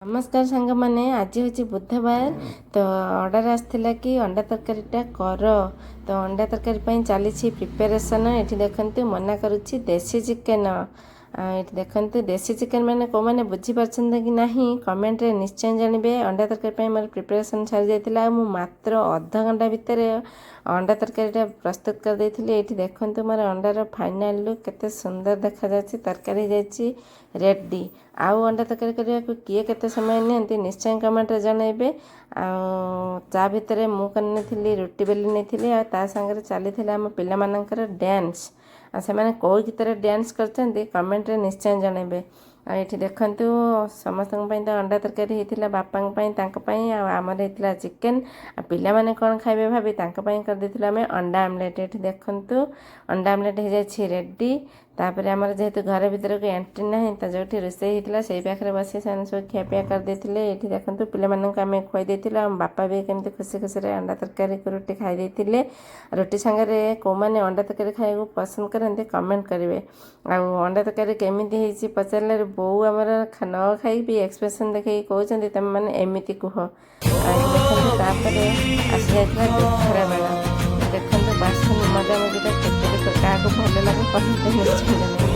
नमस्कार सांग मैंने आज हूँ बुधवार तो ऑर्डर आसला कि अंडा तरकारीटा कर तो अंडा तरकारी चली प्रिपेरेसन ये देखते मना करुच्ची देसी चिकेन ये देखते देसी चिकेन मैंने कौ मैंने बुझीपार कि ना कमेंट रे निश्चय जानवे अंडा तरकारी मोर प्रिपेरेसन सारी जाता मात्र अध घंटा भितर अंडा तरकारीटा प्रस्तुत कर देती ये देखते मोर अंडार फाइनाल लुक केते सुंदर देखा जाच्छी तरकारी जाइए रेडी आउ अंडा तरकारी करने को किए केते समय नियंती निश्चय कमेंट रे जनइबे ता भितर मु करनी रुटी बेली नहीं आ सांगे चली आम पिला डांस से मैंने कौ गीत डांस करते कमेंट रे निश्चय जनइबे ये देखु समस्त तो अंडा तरकारी होता बापाई आमर होता चिकेन पिला माने कौन खाइबे भाभी कर देथिलु आमे अंडा आमलेट ये देखु अंडा आमलेट हो जाए रेडी तापर आमर जेहेतु घर भीतर को एंट्री ना तो जो रोषे होता से पाखे बस सब खियापिया करदे ये देखो पे खुआई देथिलु आम बापा भी केमती खुशी खुशी अंडा तरकारी को रुटी खाई देथिले रुटी सांगे कौ मैंने अंडा तरकारी खाइबा पसंद करते कमेंट करेंगे अंडा तरकारी केमी पचारे बो आमर न खाई भी एक्सप्रेशन देखिए कहते तुम मैंने एमती कह देखते आसी जाता बेला देखते बासन मजा मजा क्या भल लगे कमेंट निश्चय।